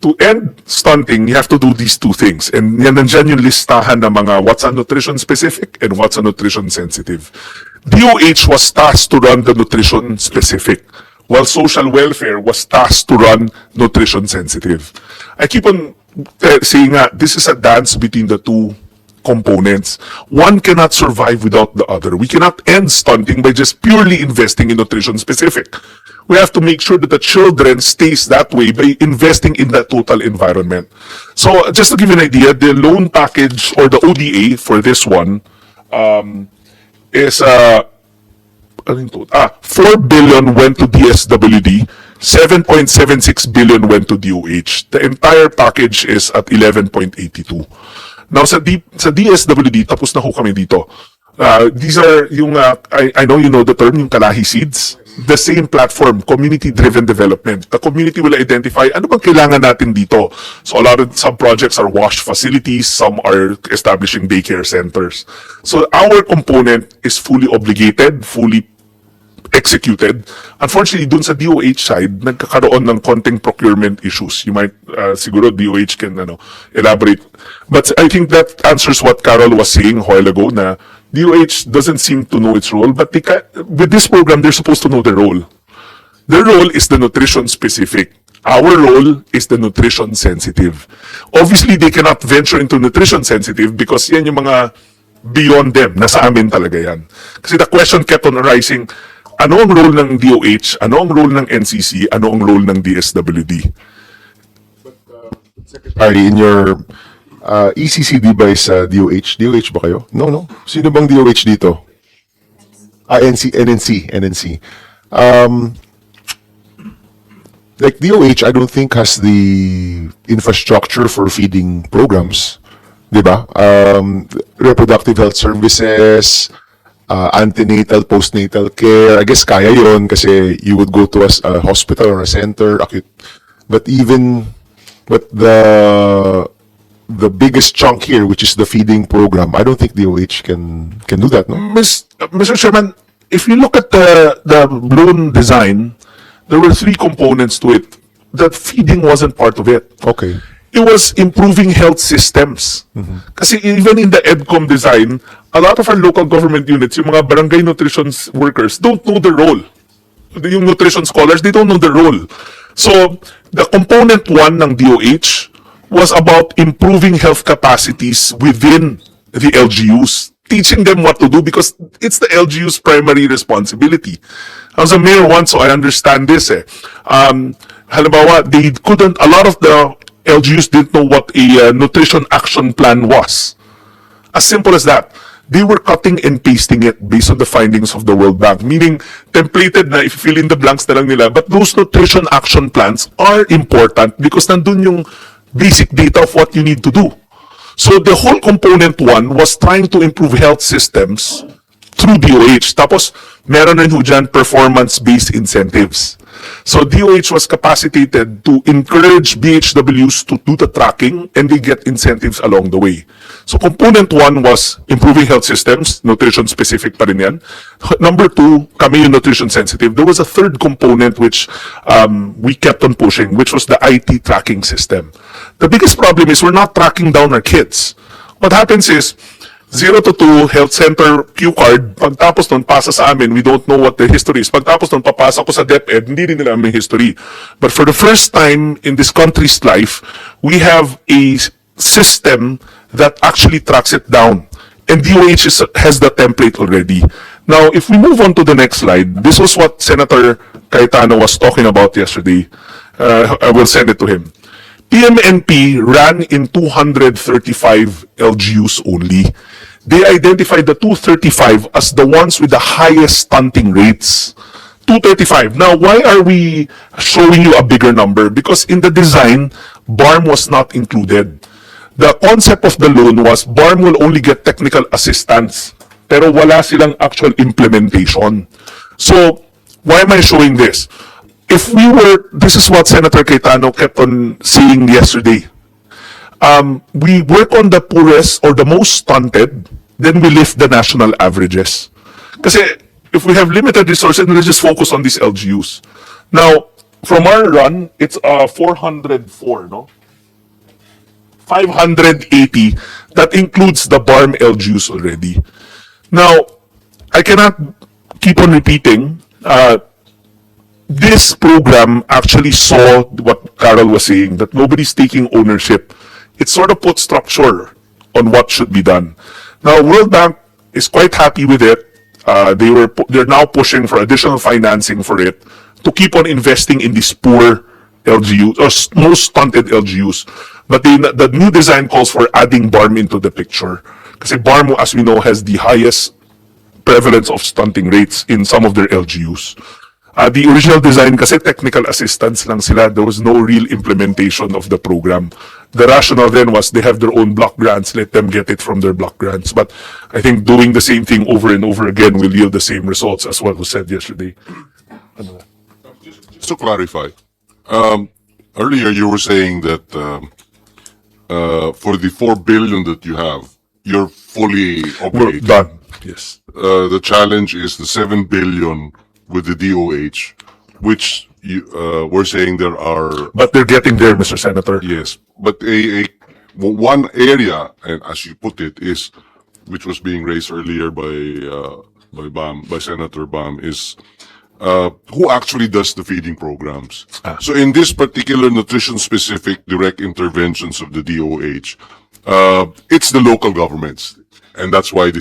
to end stunting, you have to do these two things. And yan nandyan yung listahan ng mga what's a nutrition specific and what's a nutrition sensitive. DOH was tasked to run the nutrition specific, while social welfare was tasked to run nutrition sensitive. I keep on saying that this is a dance between the two components. One cannot survive without the other. We cannot end stunting by just purely investing in nutrition specific. We have to make sure that the children stays that way by investing in that total environment. So just to give you an idea, the loan package or the ODA for this one is 4 billion went to DSWD, 7.76 billion went to DOH. The entire package is at 11.82. Now sa DSWD, tapos na ho kami dito. These are yung, I know you know the term, yung kalahi seeds. The same platform, community-driven development. The community will identify ano bang kailangan natin dito. So some projects are wash facilities, some are establishing daycare centers. So our component is fully obligated, fully executed. Unfortunately, dun sa DOH side, nagkakaroon ng konting procurement issues. You might, siguro DOH can elaborate. But I think that answers what Carol was saying a while ago na DOH doesn't seem to know its role, but with this program, they're supposed to know their role. Their role is the nutrition specific. Our role is the nutrition sensitive. Obviously, they cannot venture into nutrition sensitive because yan yung mga beyond them. Nasa amin talaga yan. Kasi the question kept on arising, ano ang role ng DOH? Ano ang role ng NCC? Ano ang role ng DSWD? Secretary, in your ECCD ba is DOH? DOH ba kayo? No. Sino bang DOH dito? NNC. Like DOH, I don't think has the infrastructure for feeding programs. Diba? Reproductive health services, antenatal, postnatal care. I guess kaya yon kasi you would go to a hospital or a center, acute. But the biggest chunk here, which is the feeding program, I don't think DOH can do that, no? Mr. Chairman, if you look at the loan design, there were 3 components to it. That feeding wasn't part of it. Okay. It was improving health systems. Kasi even in the EDCOM design, a lot of our local government units, yung mga barangay nutrition workers, don't know the role. Yung nutrition scholars, they don't know the role. So, the component 1 ng DOH was about improving health capacities within the LGUs, teaching them what to do because it's the LGU's primary responsibility. I was a mayor once, so I understand this. Halimbawa, a lot of the LGUs didn't know what a nutrition action plan was. As simple as that. They were cutting and pasting it based on the findings of the World Bank. Meaning, templated na, if you fill in the blanks na lang nila. But those nutrition action plans are important because nandun yung basic data of what you need to do. So the whole component 1 was trying to improve health systems through DOH. Tapos, meron rin ho dyan performance-based incentives. So DOH was capacitated to encourage BHWs to do the tracking and they get incentives along the way. So component 1 was improving health systems, nutrition specific pa rin yan. Number 2, kami yung nutrition sensitive. There was a third component which we kept on pushing, which was the IT tracking system. The biggest problem is we're not tracking down our kids. What happens is 0 to 2, health center, Q card. Pagtapos nun, pasa sa amin, we don't know what the history is. Pagtapos nun, papasa ko sa DepEd, hindi rin nila may history. But for the first time in this country's life, we have a system that actually tracks it down. And DOH has the template already. Now, if we move on to the next slide, this was what Senator Cayetano was talking about yesterday. I will send it to him. PMNP ran in 235 LGUs only. They identified the 235 as the ones with the highest stunting rates. 235. Now, why are we showing you a bigger number? Because in the design, BARM was not included. The concept of the loan was BARM will only get technical assistance, pero wala silang actual implementation. So, why am I showing this? This is what Senator Cayetano kept on saying yesterday. We work on the poorest or the most stunted, then we lift the national averages. Kasi if we have limited resources, let's just focus on these LGUs. Now, from our run, it's 404, no? 580. That includes the BARM LGUs already. Now, I cannot keep on repeating. This program actually saw what Carol was saying, that nobody's taking ownership. It sort of put structure on what should be done. Now, World Bank is quite happy with it. They're now pushing for additional financing for it to keep on investing in these poor LGUs or most stunted LGUs. But the new design calls for adding BARM into the picture. Because BARM, as we know, has the highest prevalence of stunting rates in some of their LGUs. The original design, kasi technical assistance lang sila, there was no real implementation of the program. The rationale then was they have their own block grants, let them get it from their block grants. But I think doing the same thing over and over again will yield the same results as what was said yesterday. Just to clarify, earlier you were saying that for the 4 billion that you have, you're fully We're operating. done. Yes. The challenge is the 7 billion with the DOH, which we're saying there are, But they're getting there, Mr. Senator. yes, but one area, and as you put it, is, which was being raised earlier by Senator Bam, is who actually does the feeding programs. So in this particular nutrition-specific direct interventions of the DOH, it's the local governments, and that's why you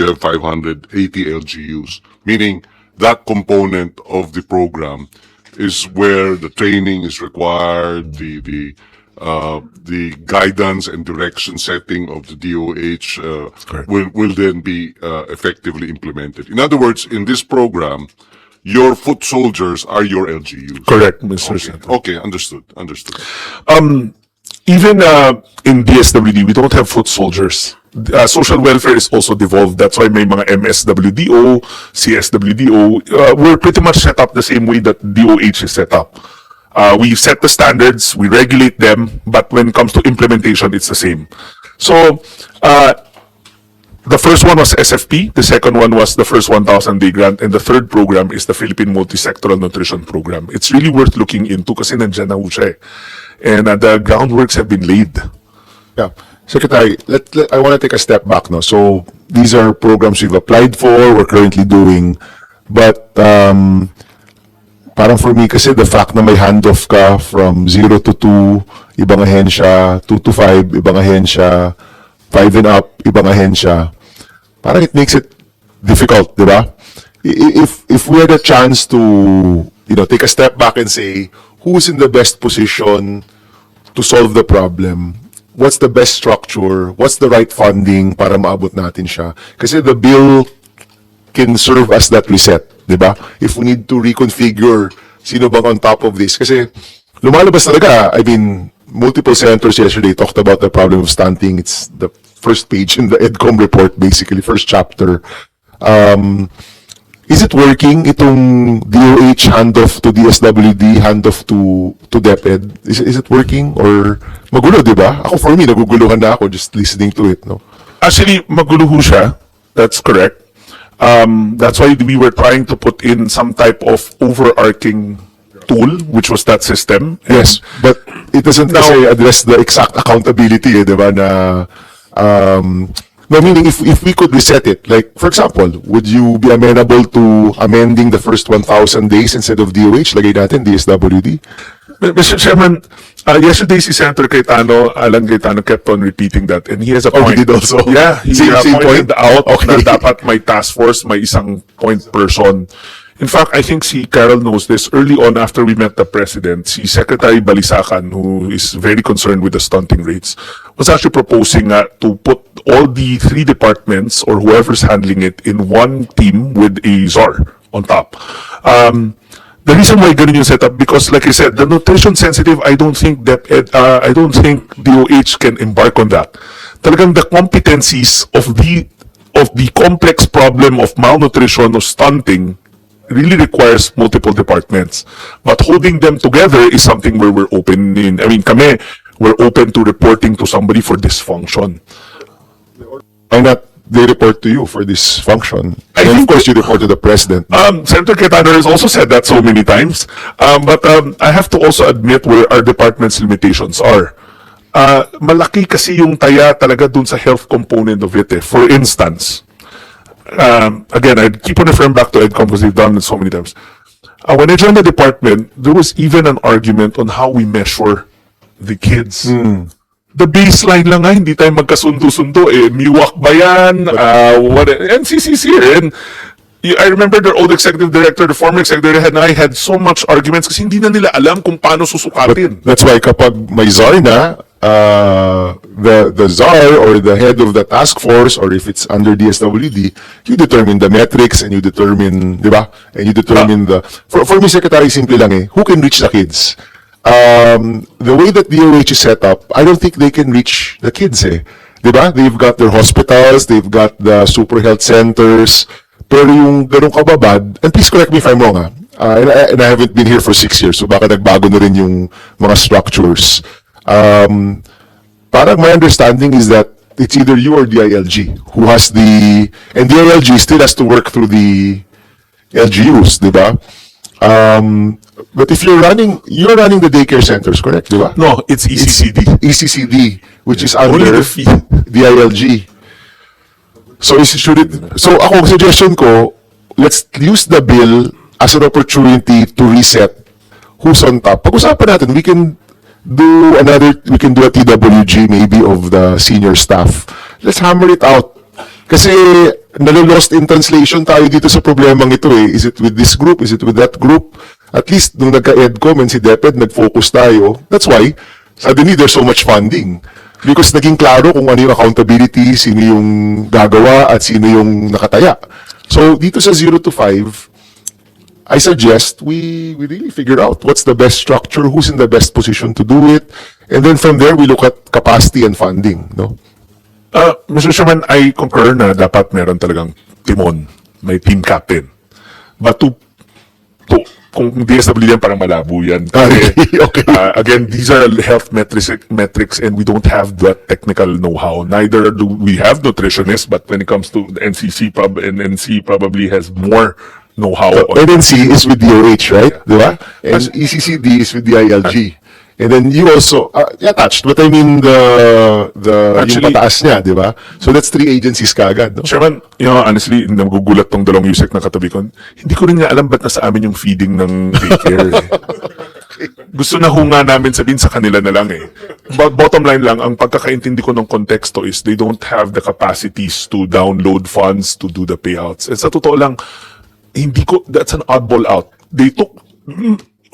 have 580 LGUs, meaning that component of the program is where the training is required, the guidance and direction setting of the DOH will then be effectively implemented. In other words, in this program, your foot soldiers are your LGUs. Correct, Mr. Senator. Okay, understood. Even in DSWD, we don't have foot soldiers. Social welfare is also devolved. That's why may mga MSWDO, CSWDO. We're pretty much set up the same way that DOH is set up. We set the standards, we regulate them, but when it comes to implementation, it's the same. So, the first one was SFP, the second one was the first 1,000-day grant, and the third program is the Philippine Multisectoral Nutrition Program. It's really worth looking into kasi nandyan na ho siya eh. And the groundworks have been laid. Yeah. Secretary, I want to take a step back now. So these are programs we've applied for, we're currently doing, but parang for me kasi the fact na may handoff ka from 0 to 2, ibang ahensya, 2 to 5, ibang ahensya, 5 and up, ibang ahensya, parang it makes it difficult, di ba? If we had a chance to, take a step back and say, who's in the best position to solve the problem? What's the best structure? What's the right funding para maabot natin siya? Kasi the bill can serve as that reset, di ba? If we need to reconfigure, sino bang on top of this? Kasi lumalabas talaga, I mean, multiple senators yesterday talked about the problem of stunting. It's the first page in the EDCOM report, basically, first chapter. Is it working, itong DOH handoff to DSWD, handoff to DepEd? Is it working? Or magulo, di ba? Ako, for me, naguguluhan na ako just listening to it, no? Actually, magulo ho siya. That's correct. That's why we were trying to put in some type of overarching tool, which was that system. And Yes, but it doesn't kasi address the exact accountability, di ba, na, no, meaning if we could reset it, like, for example, would you be amenable to amending the first 1,000 days instead of DOH? Lagay natin DSWD? Mr. Chairman, yesterday si Senator Alan Cayetano kept on repeating that, and he has a Oh, point. he did also? Yeah, he Same pointed point? out Okay. na dapat may task force, may isang point person. In fact, I think si Carol knows this. Early on, after we met the President, si Secretary Balisacan, who is very concerned with the stunting rates, was actually proposing to put all the 3 departments or whoever's handling it in one team with a czar on top. The reason why ganun yung setup, because like I said, the nutrition sensitive, I don't think DOH can embark on that. Talagang the competencies of the complex problem of malnutrition or stunting really requires multiple departments. But holding them together is something where we're open in. I mean, we're open to reporting to somebody for dysfunction. Why not they report to you for this function. I And of think- course, you report to the president. Senator Cayetano has also said that so many times. But I have to also admit where our department's limitations are. Malaki kasi yung taya talaga dun sa health component of it. For instance, again, I keep on referring back to EDCOM because they've done it so many times. When I joined the department, there was even an argument on how we measure the kids. The baseline lang nga, hindi tayo magkasundo-sundo eh. Miwak ba yan? NCC's here. And I remember their old executive director, the former executive director, and I had so much arguments kasi hindi na nila alam kung paano susukatin. That's why kapag may czar na, the czar or the head of the task force, or if it's under DSWD, you determine the metrics and you determine, di ba? And you determine for me, Secretary, simple lang eh, who can reach the kids? The way that DOH is set up, I don't think they can reach the kids eh. Di ba? They've got their hospitals, they've got the super health centers, pero yung ganun kababad, and please correct me if I'm wrong and I haven't been here for 6 years, so baka nagbago na rin yung mga structures. Parang my understanding is that it's either you or the ILG who has and the ILG still has to work through the LGUs, di ba? But if you're running the daycare centers, correct, di ba? No, it's ECCD. ECCD, which is Only under the fee. the ILG. So ako, suggestion ko, let's use the bill as an opportunity to reset who's on top. Pag-usapan natin, we can do a TWG maybe of the senior staff. Let's hammer it out. Kasi nalo-lost in translation tayo dito sa problemang ito eh. Is it with this group? Is it with that group? At least nung nagka-EDCOM and si DepEd, nag-focus tayo. That's why, suddenly there's so much funding. Because naging klaro kung ano yung accountability, sino yung gagawa, at sino yung nakataya. So, dito sa 0 to 5, I suggest we really figure out what's the best structure, who's in the best position to do it, and then from there, we look at capacity and funding, no? Mr. Chairman, I concur na dapat meron talagang timon, may team captain. But kung DSWD yan, parang malabo yan. Kasi, Okay. again, these are health metrics and we don't have that technical know-how. Neither do we have nutritionists, but when it comes to the NC probably has more know-how. NNC is with DOH, right? Di ba? And ECCD is with the ILG. And then you also, attached, but I mean Actually, yung pataas niya, di ba? So that's 3 agencies kaagad, no? Chairman, honestly, nagugulat tong dalawang USEC na katabi ko. Hindi ko rin nga alam ba't nasa amin yung feeding ng daycare eh. Gusto na ho nga namin sabihin sa kanila na lang eh. But bottom line lang, ang pagkakaintindi ko ng konteksto is they don't have the capacities to download funds to do the payouts. And sa totoo lang, that's an oddball out. They took,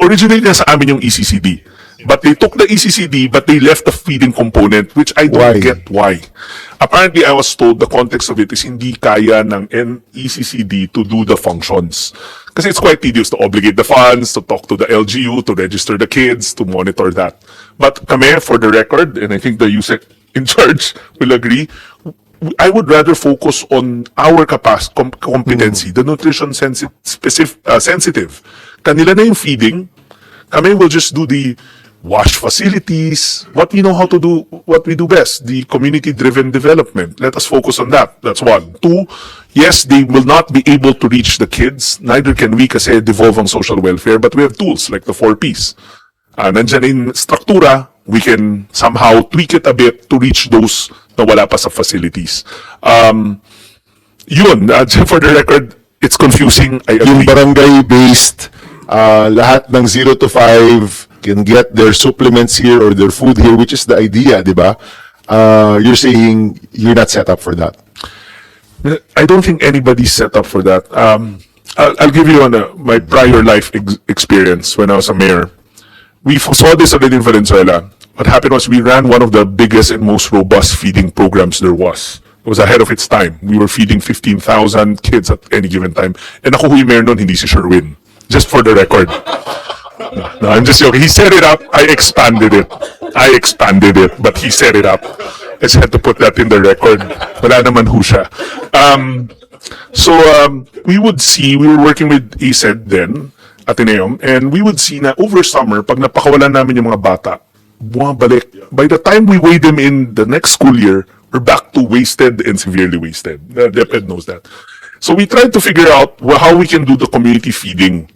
originally nasa amin yung ECCD. But they took the ECCD, but they left the feeding component, which I don't Why? get why. Apparently, I was told the context of it is hindi kaya ng ECCD to do the functions. Kasi it's quite tedious to obligate the funds, to talk to the LGU, to register the kids, to monitor that. But kami, for the record, and I think the USEC in charge will agree, I would rather focus on our competency, the nutrition sensitive. Kanila na yung feeding, kami will just do the wash facilities, what we know how to do, what we do best, the community-driven development. Let us focus on that. That's 1. 2, yes, they will not be able to reach the kids, neither can we kasi devolve ang social welfare, but we have tools like the 4Ps. Nandyan in struktura, we can somehow tweak it a bit to reach those na wala pa sa facilities. Yun, for the record, it's confusing, I agree. Yung barangay-based, lahat ng 0 to 5 can get their supplements here or their food here, which is the idea, di ba? You're saying you're not set up for that. I don't think anybody's set up for that. I'll give you my prior life experience when I was a mayor. We saw this already in Valenzuela. What happened was we ran one of the biggest and most robust feeding programs there was. It was ahead of its time. We were feeding 15,000 kids at any given time. And ako yung mayor nun, hindi si Sherwin. Just for the record. No, I'm just joking. He set it up. I expanded it, but he set it up. I just had to put that in the record. Wala naman ho siya. We would see, we were working with ASED then, Ateneum, and we would see na over summer, pag napakawalan namin yung mga bata, bumabalik. By the time we weigh them in the next school year, We're back to wasted and severely wasted. DepEd knows that. So we tried to figure out how we can do the community feeding